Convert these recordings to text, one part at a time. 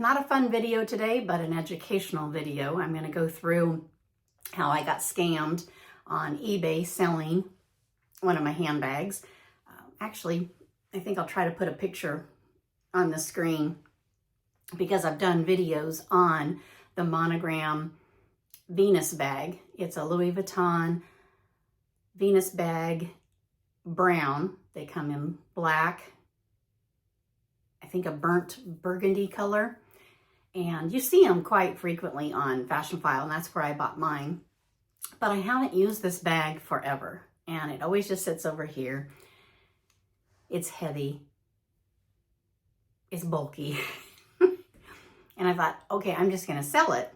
not a fun video today, but an educational video. I'm going to go through how I got scammed on eBay selling one of my handbags. Actually, I think I'll try to put a picture on the screen because I've done videos on the monogram Venus bag. It's a Louis Vuitton Venus bag, brown. They come in black, I think a burnt burgundy color. And you see them quite frequently on Fashion File, and that's where I bought mine. But I haven't used this bag forever, and it always just sits over here. It's heavy. It's bulky. And I thought, okay, I'm just going to sell it,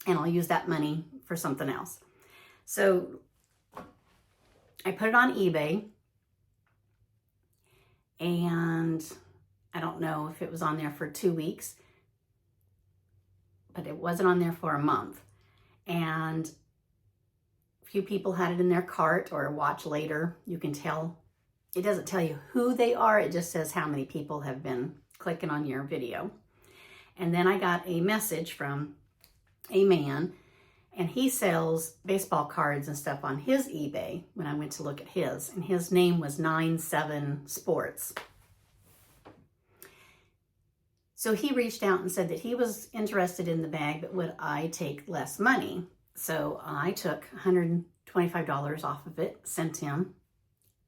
and I'll use that money for something else. So I put it on eBay, and I don't know if it was on there for 2 weeks, but it wasn't on there for a month. And a few people had it in their cart, or watch later. You can tell, it doesn't tell you who they are. It just says how many people have been clicking on your video. And then I got a message from a man, and he sells baseball cards and stuff on his eBay when I went to look at his, and his name was ninesevensports. So he reached out and said that he was interested in the bag, but would I take less money? So I took $125 off of it, sent him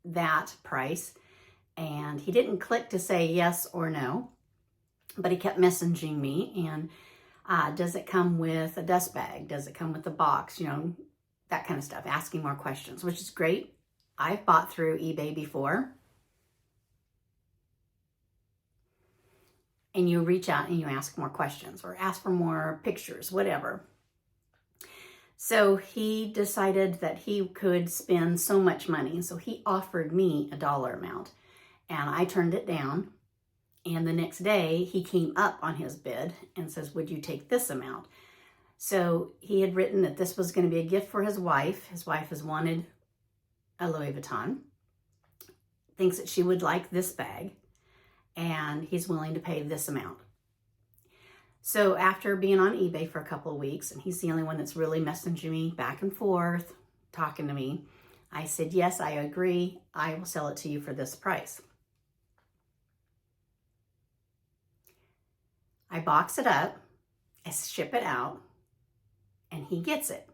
that price, and he didn't click to say yes or no, but he kept messaging me, and does it come with a dust bag? Does it come with a box? You know, that kind of stuff, asking more questions, which is great. I've bought through eBay before. And you reach out and you ask more questions or ask for more pictures, whatever. So he decided that he could spend so much money. So he offered me a dollar amount, and I turned it down. And the next day he came up on his bid and says, would you take this amount? So he had written that this was going to be a gift for his wife. His wife has wanted a Louis Vuitton, thinks that she would like this bag, and he's willing to pay this amount. So after being on eBay for a couple of weeks, and he's the only one that's really messaging me back and forth, talking to me, I said, yes, I agree. I will sell it to you for this price. I box it up, I ship it out, and he gets it.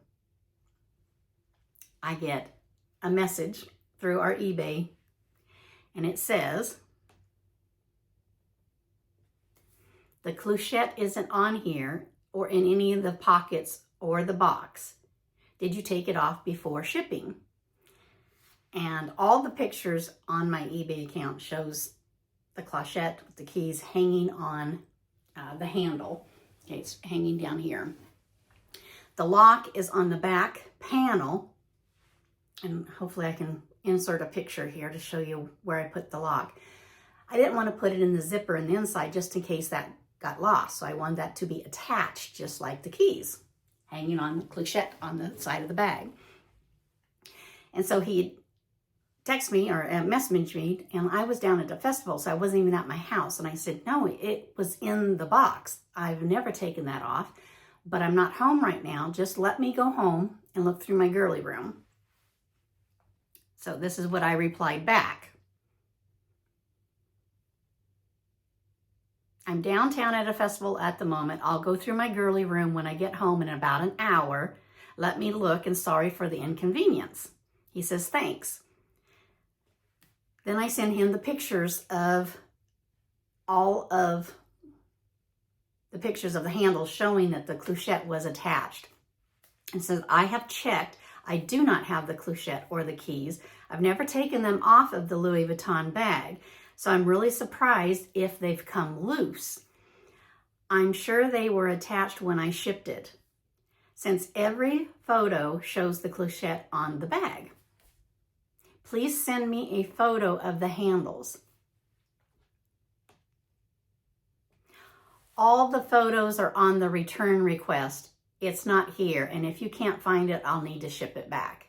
I get a message through our eBay, and it says, the clochette isn't on here or in any of the pockets or the box. Did you take it off before shipping? And all the pictures on my eBay account shows the clochette with the keys hanging on the handle. Okay, it's hanging down here. The lock is on the back panel, and hopefully I can insert a picture here to show you where I put the lock. I didn't want to put it in the zipper in the inside just in case that got lost, so I wanted that to be attached just like the keys, hanging on the clochette on the side of the bag. And so he texted me or messaged me, and I was down at a festival, so I wasn't even at my house. And I said, no, it was in the box. I've never taken that off, but I'm not home right now. Just let me go home and look through my girly room. So this is what I replied back. I'm downtown at a festival at the moment. I'll go through my girly room when I get home in about an hour. Let me look, and sorry for the inconvenience. He says, thanks. Then I send him the pictures of all of the pictures of the handles showing that the clochette was attached. And says, I have checked. I do not have the clochette or the keys. I've never taken them off of the Louis Vuitton bag. So I'm really surprised if they've come loose. I'm sure they were attached when I shipped it, since every photo shows the clochette on the bag. Please send me a photo of the handles. All the photos are on the return request. It's not here, and if you can't find it, I'll need to ship it back.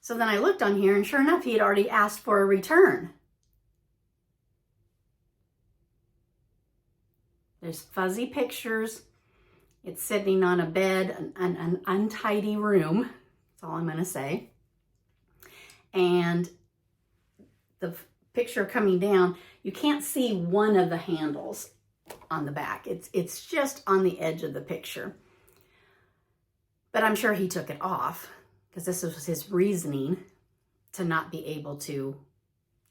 So then I looked on here, and sure enough, he had already asked for a return. There's fuzzy pictures. It's sitting on a bed, an untidy room. That's all I'm going to say. And the picture coming down, you can't see one of the handles on the back. It's just on the edge of the picture. But I'm sure he took it off because this was his reasoning to not be able to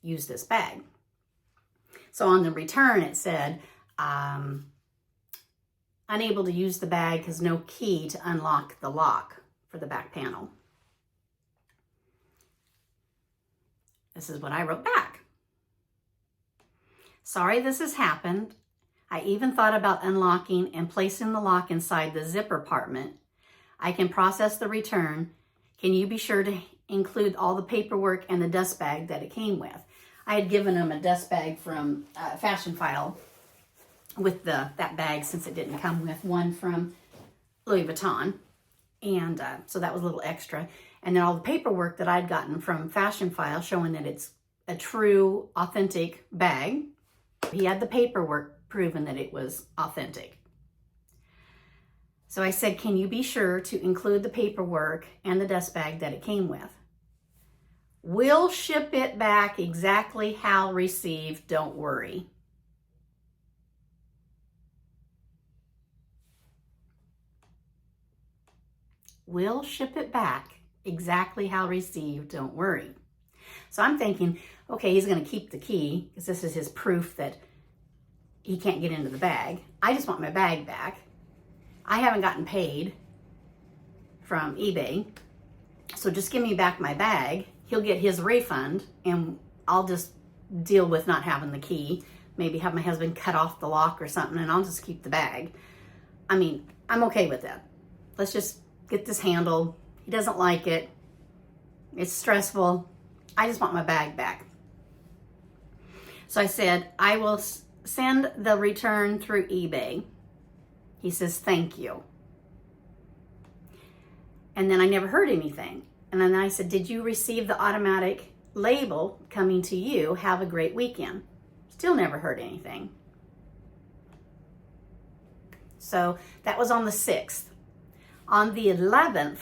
use this bag. So on the return, it said, unable to use the bag because no key to unlock the lock for the back panel. This is what I wrote back. Sorry this has happened. I even thought about unlocking and placing the lock inside the zipper compartment. I can process the return. Can you be sure to include all the paperwork and the dust bag that it came with? I had given him a dust bag from Fashion File with that bag since it didn't come with one from Louis Vuitton. And so that was a little extra. And then all the paperwork that I'd gotten from Fashion File showing that it's a true, authentic bag. He had the paperwork proving that it was authentic. So I said, can you be sure to include the paperwork and the dust bag that it came with? We'll ship it back exactly how received, don't worry. We'll ship it back exactly how received, don't worry. So I'm thinking, okay, he's going to keep the key because this is his proof that he can't get into the bag. I just want my bag back. I haven't gotten paid from eBay, so just give me back my bag. He'll get his refund, and I'll just deal with not having the key. Maybe have my husband cut off the lock or something, and I'll just keep the bag. I mean, I'm okay with that. Let's just get this handled. He doesn't like it. It's stressful. I just want my bag back. So I said, I will send the return through eBay. He says, thank you. And then I never heard anything. And then I said, did you receive the automatic label coming to you? Have a great weekend. Still never heard anything. So that was on the 6th. On the 11th,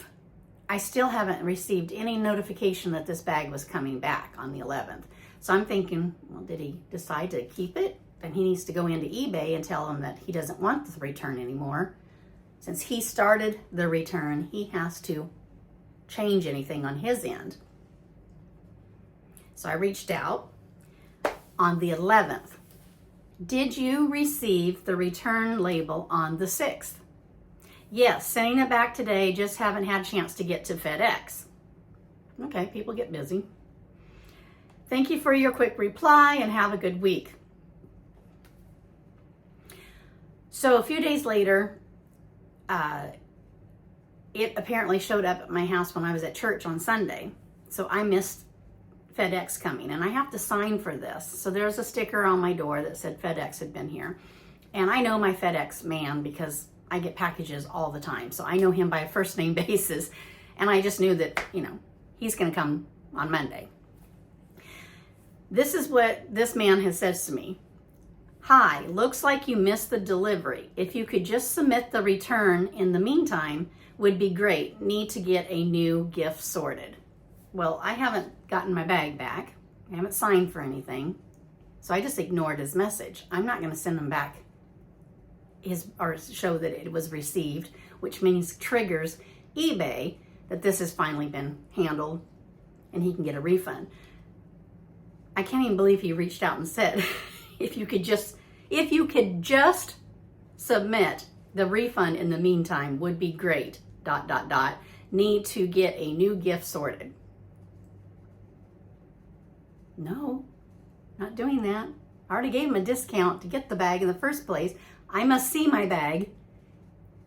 I still haven't received any notification that this bag was coming back on the 11th. So I'm thinking, well, did he decide to keep it? Then he needs to go into eBay and tell them that he doesn't want the return anymore. Since he started the return, he has to change anything on his end. So I reached out on the 11th. Did you receive the return label on the 6th? Yes, sending it back today, just haven't had a chance to get to FedEx. Okay, people get busy. Thank you for your quick reply and have a good week. So a few days later, it apparently showed up at my house when I was at church on Sunday. So I missed FedEx coming, and I have to sign for this. So there's a sticker on my door that said FedEx had been here. And I know my FedEx man because I get packages all the time. So I know him by a first name basis. And I just knew that, he's going to come on Monday. This is what this man has said to me. Hi, looks like you missed the delivery. If you could just submit the return in the meantime, would be great. Need to get a new gift sorted. Well, I haven't gotten my bag back. I haven't signed for anything. So I just ignored his message. I'm not going to send him back or show that it was received, which means triggers eBay that this has finally been handled and he can get a refund. I can't even believe he reached out and said, if you could just submit the refund in the meantime would be great, ... Need to get a new gift sorted. No, not doing that. I already gave him a discount to get the bag in the first place. I must see my bag,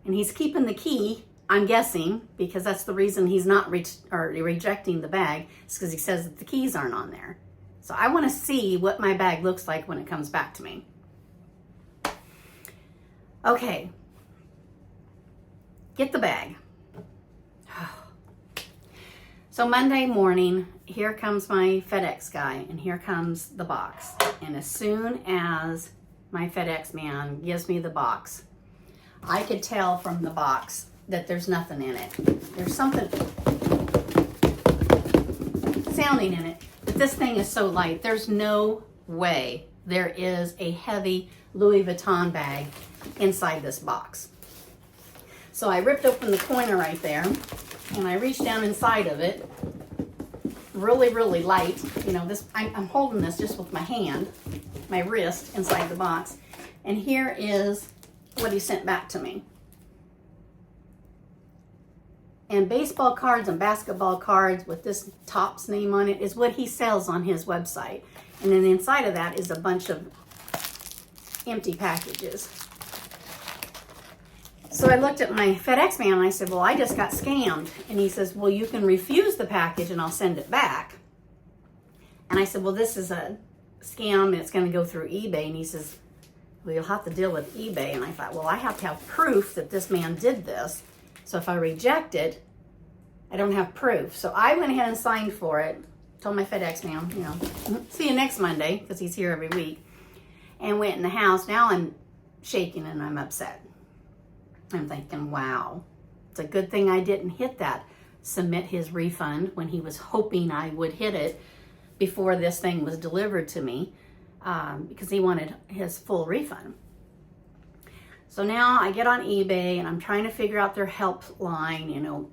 and he's keeping the key, I'm guessing, because that's the reason he's not rejecting the bag. It's because he says that the keys aren't on there. So I want to see what my bag looks like when it comes back to me. Okay. Get the bag. So Monday morning, here comes my FedEx guy, and here comes the box. And as soon as my FedEx man gives me the box, I could tell from the box that there's nothing in it. There's something sounding in it, but this thing is so light. There's no way there is a heavy Louis Vuitton bag inside this box. So I ripped open the corner right there, and I reached down inside of it, really, really light. You know, this I'm holding this just with my hand, my wrist inside the box. And here is what he sent back to me. And baseball cards and basketball cards with this Topps name on it is what he sells on his website. And then inside of that is a bunch of empty packages. So I looked at my FedEx man and I said, well, I just got scammed. And he says, well, you can refuse the package and I'll send it back. And I said, well, this is a scam and it's going to go through eBay. And he says, well, you'll have to deal with eBay. And I thought, well, I have to have proof that this man did this. So if I reject it, I don't have proof. So I went ahead and signed for it. Told my FedEx man, you know, see you next Monday, because he's here every week. And went in the house. Now I'm shaking and I'm upset. I'm thinking, wow, it's a good thing I didn't hit that submit his refund when he was hoping I would hit it before this thing was delivered to me, because he wanted his full refund. So now I get on eBay and I'm trying to figure out their helpline. You know,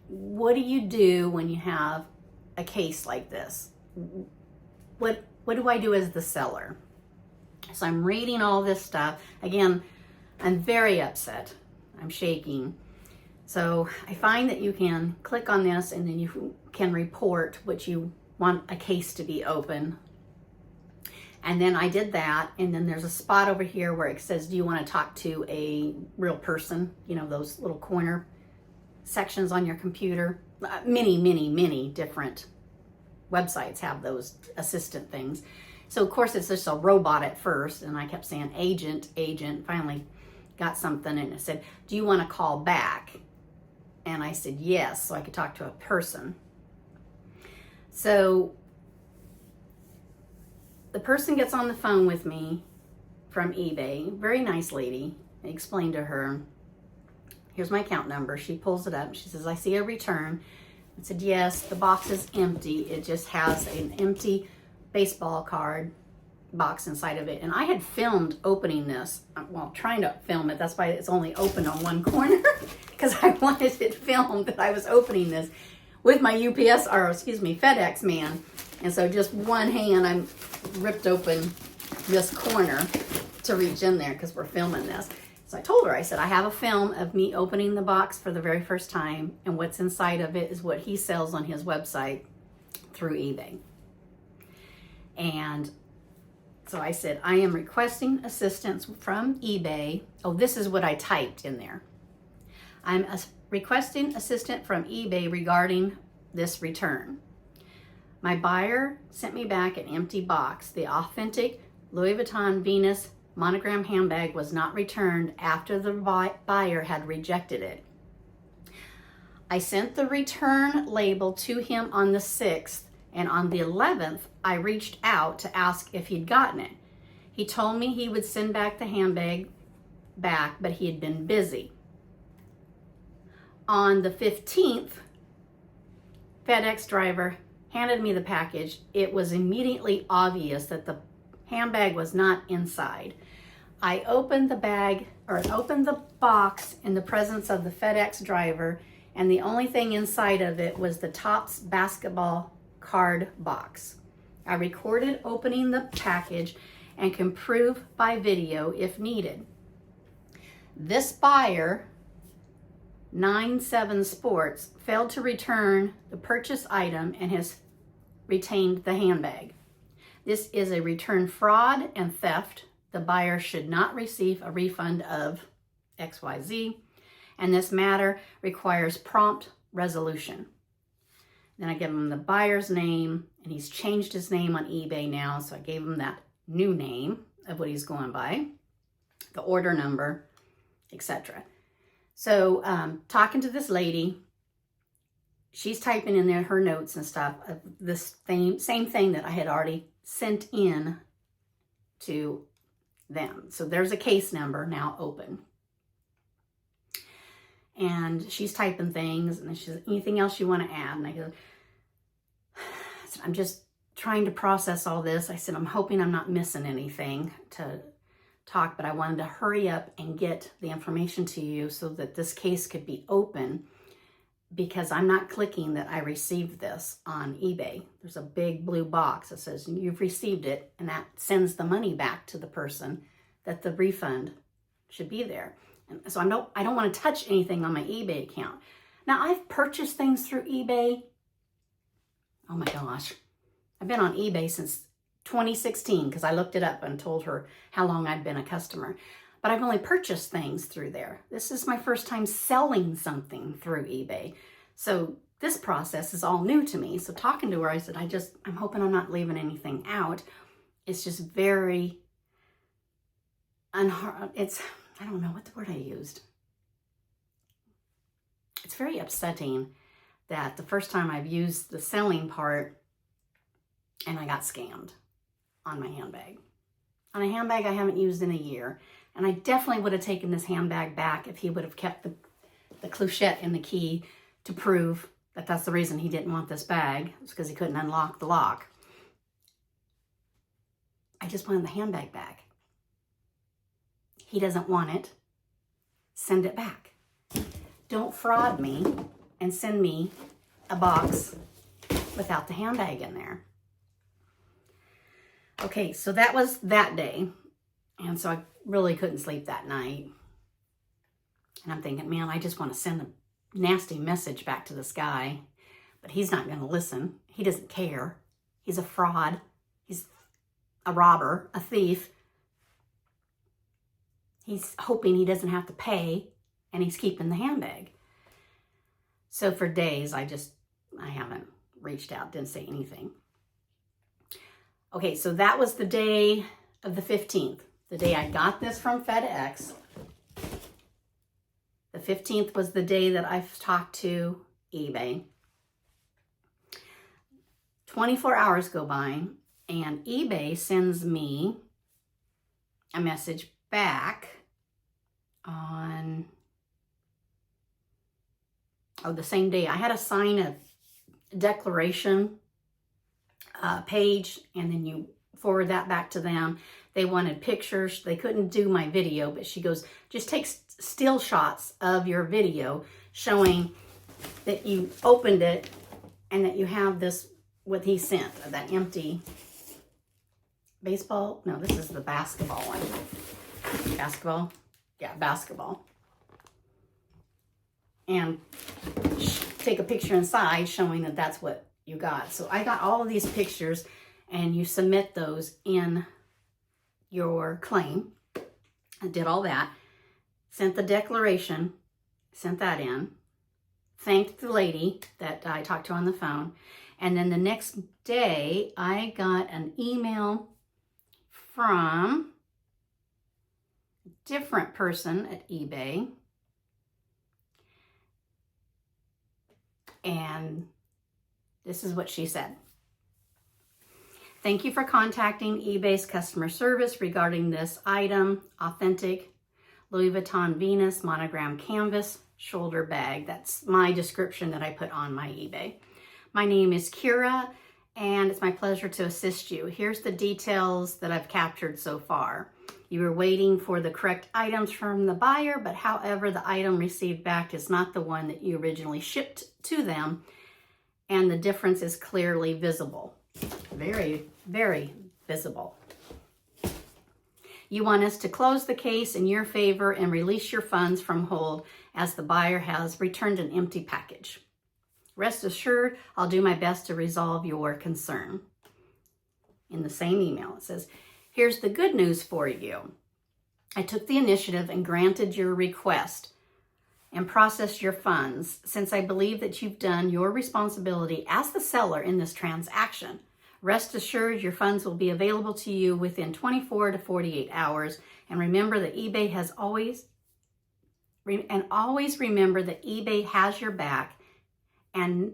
what do you do when you have a case like this? What do I do as the seller? So I'm reading all this stuff. Again, I'm very upset. I'm shaking. So I find that you can click on this and then you can report what you want a case to be open. And then I did that, and then there's a spot over here where it says, do you want to talk to a real person? You know, those little corner sections on your computer. Many different websites have those assistant things. So of course it's just a robot at first, and I kept saying agent. Finally got something and it said, do you want to call back? And I said yes, so I could talk to a person. So the person gets on the phone with me from eBay, very nice lady. I explained to her, here's my account number. She pulls it up. She says, I see a return. I said, yes, the box is empty. It just has an empty baseball card box inside of it. And I had filmed opening this, well, trying to film it. That's why it's only open on one corner, because I wanted it filmed that I was opening this with my FedEx man. And so just one hand, I ripped open this corner to reach in there because we're filming this. So I told her, I said, I have a film of me opening the box for the very first time, and what's inside of it is what he sells on his website through eBay. And so I said, I am requesting assistance from eBay. Oh, this is what I typed in there. I'm requesting assistance from eBay regarding this return. My buyer sent me back an empty box. The authentic Louis Vuitton Venus monogram handbag was not returned after the buyer had rejected it. I sent the return label to him on the 6th, and on the 11th, I reached out to ask if he'd gotten it. He told me he would send back the handbag back, but he had been busy. On the 15th, FedEx driver handed me the package. It was immediately obvious that the handbag was not inside. I opened the box in the presence of the FedEx driver, and the only thing inside of it was the Topps basketball card box. I recorded opening the package and can prove by video if needed. This buyer, ninesevensports, failed to return the purchase item and has retained the handbag. This is a return fraud and theft. The buyer should not receive a refund of XYZ, and this matter requires prompt resolution. Then I give him the buyer's name, and he's changed his name on eBay now, so I gave him that new name of what he's going by, the order number, etc. So talking to this lady, she's typing in there her notes and stuff of this same thing that I had already sent in to them. So there's a case number now open. And she's typing things, and she says, anything else you want to add? And I go, I'm just trying to process all this. I said, I'm hoping I'm not missing anything to talk, but I wanted to hurry up and get the information to you so that this case could be open, because I'm not clicking that I received this on eBay. There's a big blue box that says you've received it, and that sends the money back to the person that the refund should be there. And so I don't want to touch anything on my eBay account. Now, I've purchased things through eBay. Oh my gosh. I've been on eBay since 2016 because I looked it up and told her how long I'd been a customer. But I've only purchased things through there. This is my first time selling something through eBay. So this process is all new to me. So talking to her, I said, I'm hoping I'm not leaving anything out. It's just very I don't know what the word I used. It's very upsetting that the first time I've used the selling part and I got scammed on my handbag. On a handbag I haven't used in a year. And I definitely would have taken this handbag back if he would have kept the clochette in the key to prove that that's the reason he didn't want this bag. It's because he couldn't unlock the lock. I just wanted the handbag back. He doesn't want it. Send it back. Don't fraud me and send me a box without the handbag in there. Okay, so that was that day. And so I really couldn't sleep that night. And I'm thinking, man, I just want to send a nasty message back to this guy. But he's not going to listen. He doesn't care. He's a fraud. He's a robber, a thief. He's hoping he doesn't have to pay, and he's keeping the handbag. So for days, I haven't reached out, didn't say anything. Okay, so that was the day of the 15th, the day I got this from FedEx. The 15th was the day that I talked to eBay. 24 hours go by, and eBay sends me a message back on the same day. I had to sign a declaration page, and then you forward that back to them. They wanted pictures. They couldn't do my video, but she goes, just take still shots of your video showing that you opened it and that you have this, what he sent, that empty baseball. No, this is the basketball one. Basketball? Yeah, basketball. And take a picture inside showing that that's what you got. So I got all of these pictures, and you submit those in your claim. I did all that. Sent the declaration, sent that in. Thanked the lady that I talked to on the phone. And then the next day, I got an email from a different person at eBay. And this is what she said. Thank you for contacting eBay's customer service regarding this item, authentic Louis Vuitton Venus monogram canvas shoulder bag. That's my description that I put on my eBay. My name is Kira, and it's my pleasure to assist you. Here's the details that I've captured so far. You were waiting for the correct items from the buyer, but however, the item received back is not the one that you originally shipped to them, and the difference is clearly visible. Very, very visible. You want us to close the case in your favor and release your funds from hold as the buyer has returned an empty package. Rest assured, I'll do my best to resolve your concern. In the same email, it says, here's the good news for you. I took the initiative and granted your request and processed your funds since I believe that you've done your responsibility as the seller in this transaction. Rest assured, your funds will be available to you within 24 to 48 hours. And remember that eBay has always remember that eBay has your back, and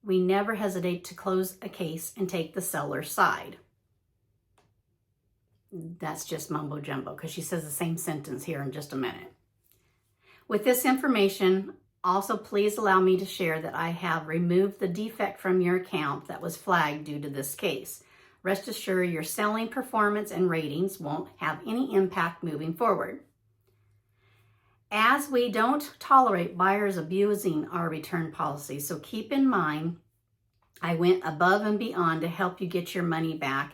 we never hesitate to close a case and take the seller's side. that's just mumbo jumbo because she says the same sentence here in just a minute. With this information, also please allow me to share that I have removed the defect from your account that was flagged due to this case. Rest assured your selling performance and ratings won't have any impact moving forward. As we don't tolerate buyers abusing our return policy, so keep in mind, I went above and beyond to help you get your money back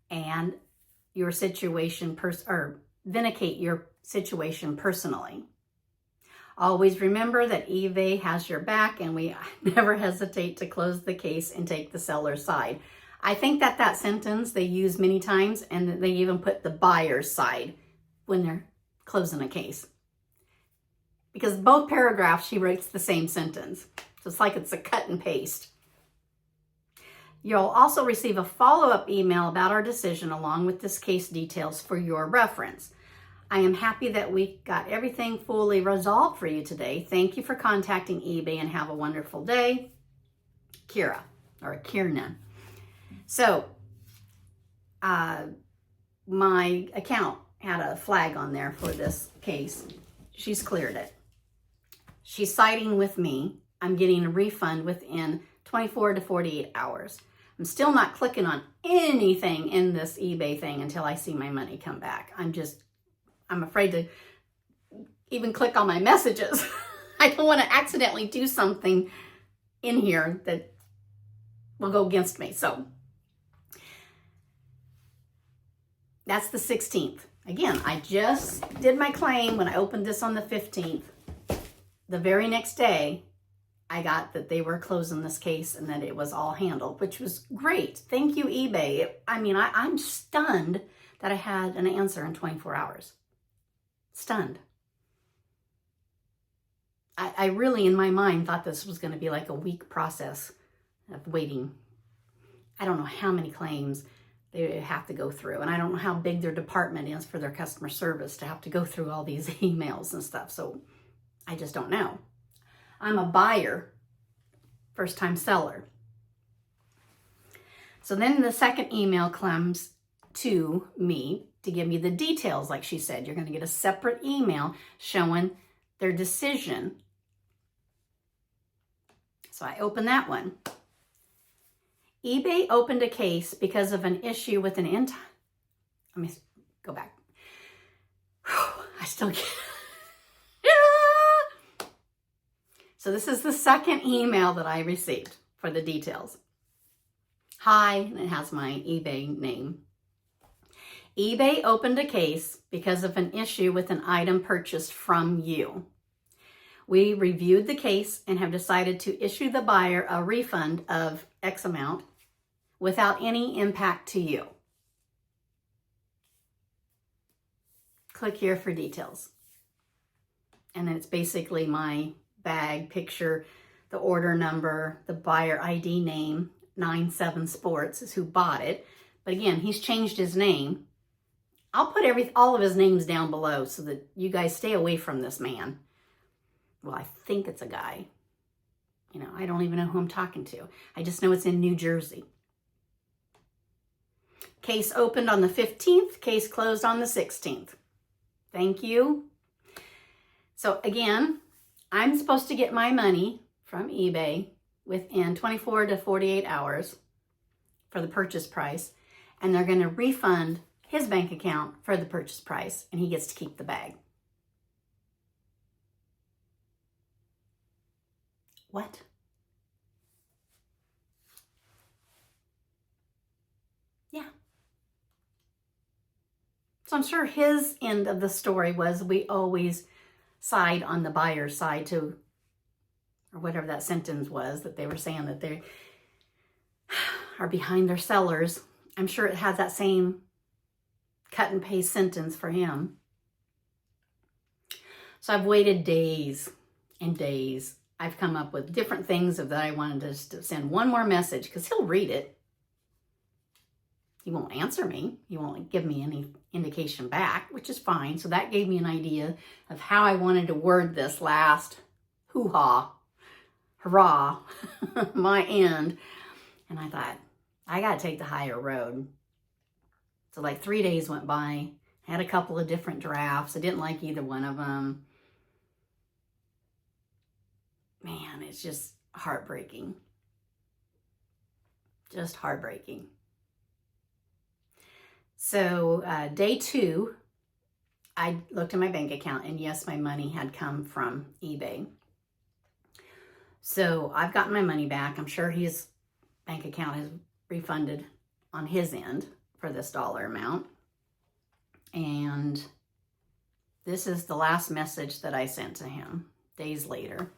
and your situation, vindicate your situation personally. Always remember that eBay has your back and we never hesitate to close the case and take the seller's side. I think that sentence they use many times, and they even put the buyer's side when they're closing a case. Because both paragraphs, she writes the same sentence. So it's like it's a cut and paste. You'll also receive a follow-up email about our decision along with this case details for your reference. I am happy that we got everything fully resolved for you today. Thank you for contacting eBay and have a wonderful day. Kira, or Kiernan. So, my account had a flag on there for this case. She's cleared it. She's siding with me. I'm getting a refund within 24 to 48 hours. I'm still not clicking on anything in this eBay thing until I see my money come back. I'm afraid to even click on my messages. I don't want to accidentally do something in here that will go against me. So that's the 16th. Again, I just did my claim when I opened this on the 15th. The very next day, I got that they were closing this case and that it was all handled, which was great. Thank you, eBay. I'm stunned that I had an answer in 24 hours. Stunned. I really, in my mind, thought this was going to be like a week process of waiting. I don't know how many claims they have to go through, and I don't know how big their department is for their customer service to have to go through all these emails and stuff. So I just don't know. I'm a buyer, first-time seller. So then the second email comes to me to give me the details. Like she said, you're going to get a separate email showing their decision. So I open that one. eBay opened a case because of an issue with an let me go back. I still can't. So this is the second email that I received for the details. Hi, and it has my eBay name. eBay opened a case because of an issue with an item purchased from you. We reviewed the case and have decided to issue the buyer a refund of X amount without any impact to you. Click here for details. And then it's basically my bag picture, the order number, the buyer ID name, ninesevensports is who bought it. But again, he's changed his name. I'll put all of his names down below so that you guys stay away from this man. Well, I think it's a guy. You know, I don't even know who I'm talking to. I just know it's in New Jersey. Case opened on the 15th, case closed on the 16th. Thank you. So again, I'm supposed to get my money from eBay within 24 to 48 hours for the purchase price, and they're going to refund his bank account for the purchase price, and he gets to keep the bag. What? Yeah. So I'm sure his end of the story was we always side on the buyer's side to, or whatever that sentence was that they were saying that they are behind their sellers. I'm sure it has that same cut and paste sentence for him. So I've waited days and days. I've come up with different things that I wanted to send one more message because he'll read it. He won't answer me. He won't give me any indication back, which is fine. So that gave me an idea of how I wanted to word this last hoo-ha, hurrah, my end. And I thought, I got to take the higher road. So like 3 days went by, had a couple of different drafts. I didn't like either one of them. Man, it's just heartbreaking. Just heartbreaking. So day 2, I looked at my bank account, and yes, my money had come from eBay. So I've gotten my money back. I'm sure his bank account has refunded on his end for this dollar amount. And this is the last message that I sent to him days later.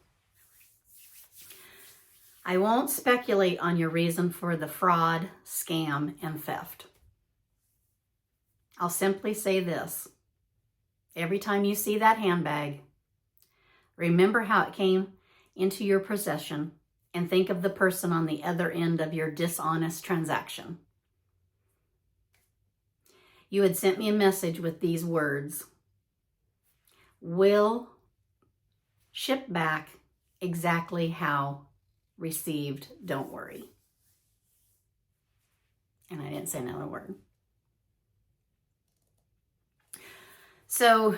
I won't speculate on your reason for the fraud, scam, and theft. I'll simply say this. Every time you see that handbag, remember how it came into your possession and think of the person on the other end of your dishonest transaction. You had sent me a message with these words: will ship back exactly how received, don't worry. And I didn't say another word. So,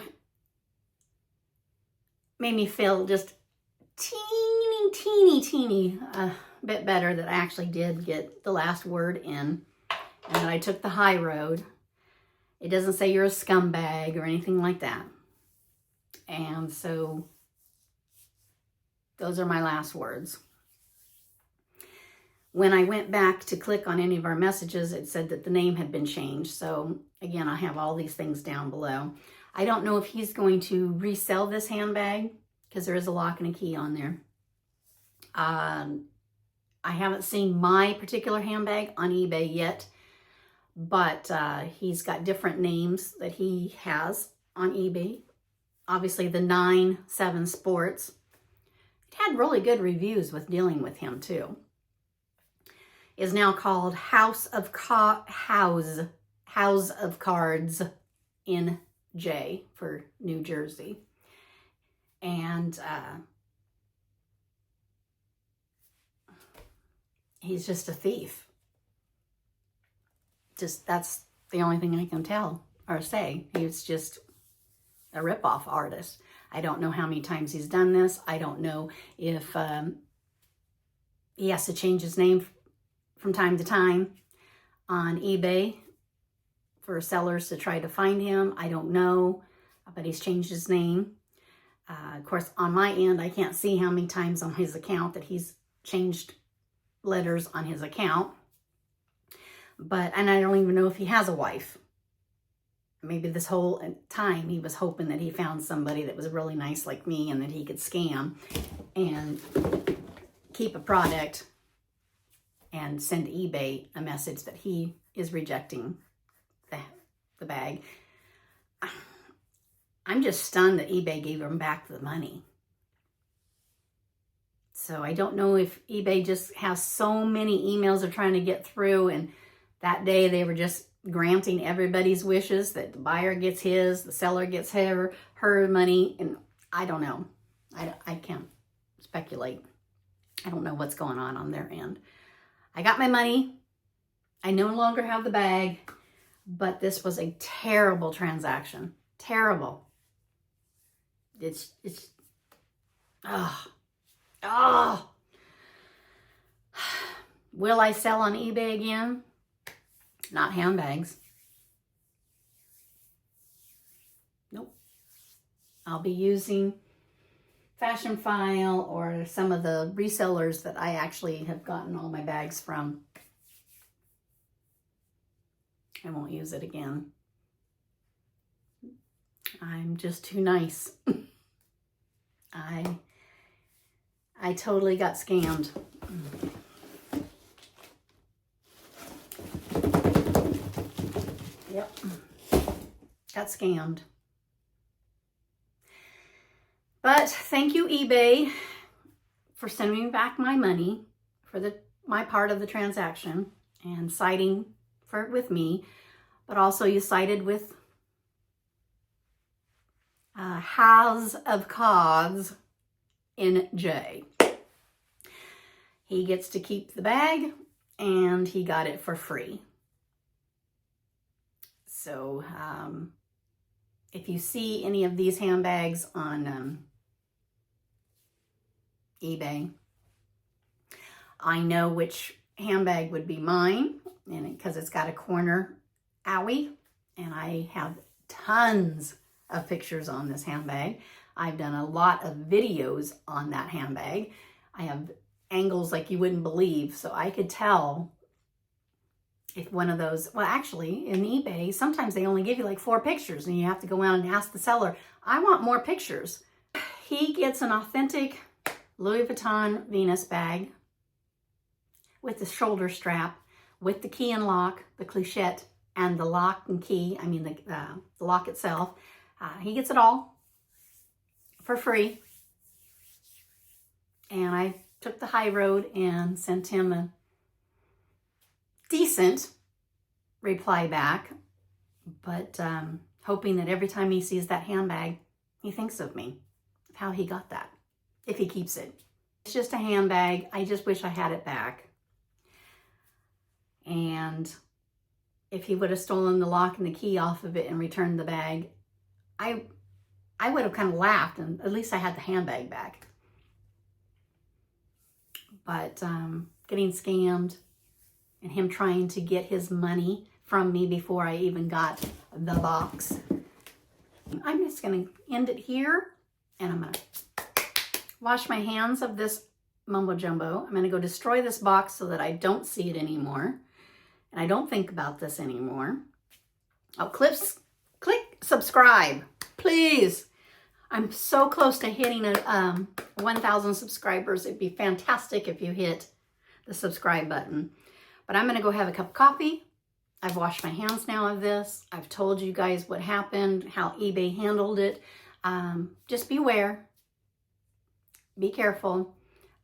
made me feel just teeny bit better that I actually did get the last word in, and that I took the high road. It doesn't say you're a scumbag or anything like that. And so, those are my last words. When I went back to click on any of our messages, it said that the name had been changed. So again, I have all these things down below. I don't know if he's going to resell this handbag because there is a lock and a key on there. I haven't seen my particular handbag on eBay yet, but he's got different names that he has on eBay. Obviously the ninesevensports. It had really good reviews with dealing with him too. Is now called House of Cards NJ for New Jersey. And he's just a thief. Just, that's the only thing I can tell or say. He's just a ripoff artist. I don't know how many times he's done this. I don't know if he has to change his name from time to time on eBay for sellers to try to find him. I don't know, but he's changed his name. Of course, on my end, I can't see how many times on his account that he's changed letters on his account. And I don't even know if he has a wife. Maybe this whole time he was hoping that he found somebody that was really nice like me and that he could scam and keep a product and send eBay a message that he is rejecting the bag. I'm just stunned that eBay gave him back the money. So I don't know if eBay just has so many emails they're trying to get through, and that day they were just granting everybody's wishes, that the buyer gets his, the seller gets her money, and I don't know. I can't speculate. I don't know what's going on their end. I got my money. I no longer have the bag, but this was a terrible transaction. Terrible. It's Will I sell on eBay again? Not handbags. Nope. I'll be using Fashion File or some of the resellers that I actually have gotten all my bags from. I won't use it again. I'm just too nice. I totally got scammed. Yep. Got scammed. But thank you, eBay, for sending me back my money for my part of the transaction and siding with me. But also you sided with House of Cards NJ. He gets to keep the bag and he got it for free. So if you see any of these handbags on eBay, I know which handbag would be mine, and because it's got a corner owie, and I have tons of pictures on this handbag. I've done a lot of videos on that handbag. I have angles like you wouldn't believe, so I could tell if one of those, well, actually in eBay, sometimes they only give you like 4 pictures and you have to go out and ask the seller, I want more pictures. He gets an authentic Louis Vuitton Venus bag with the shoulder strap, with the key and lock, the clochette, and the lock and key, I mean the lock itself. He gets it all for free. And I took the high road and sent him a decent reply back, but hoping that every time he sees that handbag, he thinks of me, of how he got that, if he keeps it. It's just a handbag. I just wish I had it back. And if he would have stolen the lock and the key off of it and returned the bag, I would have kind of laughed, and at least I had the handbag back. But getting scammed and him trying to get his money from me before I even got the box. I'm just going to end it here, and I'm going to wash my hands of this mumbo jumbo. I'm going to go destroy this box so that I don't see it anymore, and I don't think about this anymore. Oh, click subscribe, please. I'm so close to hitting 1,000 subscribers. It'd be fantastic if you hit the subscribe button. But I'm going to go have a cup of coffee. I've washed my hands now of this. I've told you guys what happened, how eBay handled it. Just beware. Be careful.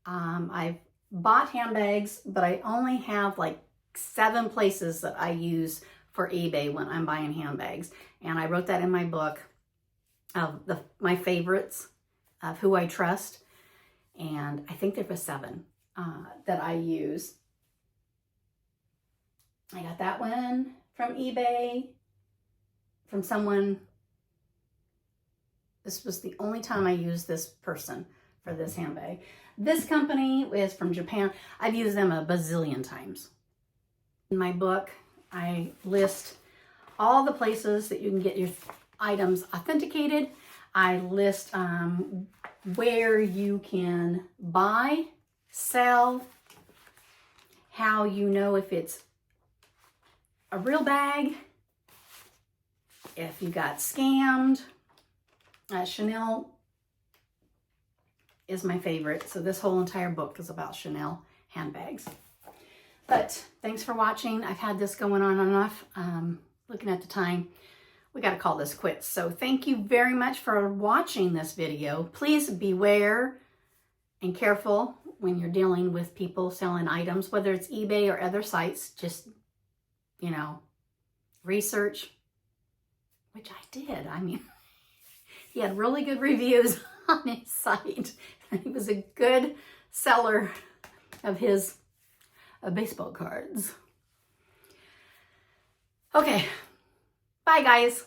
I've bought handbags, but I only have like 7 places that I use for eBay when I'm buying handbags. And I wrote that in my book of my favorites of who I trust. And I think there were 7 that I use. I got that one from eBay, from someone. This was the only time I used this person for this handbag. This company is from Japan. I've used them a bazillion times. In my book, I list all the places that you can get your items authenticated. I list where you can buy, sell, how you know if it's a real bag, if you got scammed. Chanel is my favorite, so this whole entire book is about Chanel handbags. But thanks for watching. I've had this going on enough. Looking at the time, we got to call this quits. So thank you very much for watching this video. Please beware and careful when you're dealing with people selling items, whether it's eBay or other sites. Just, you know, research, which I did. I mean, he had really good reviews on his site. He was a good seller of his baseball cards. Okay, bye guys.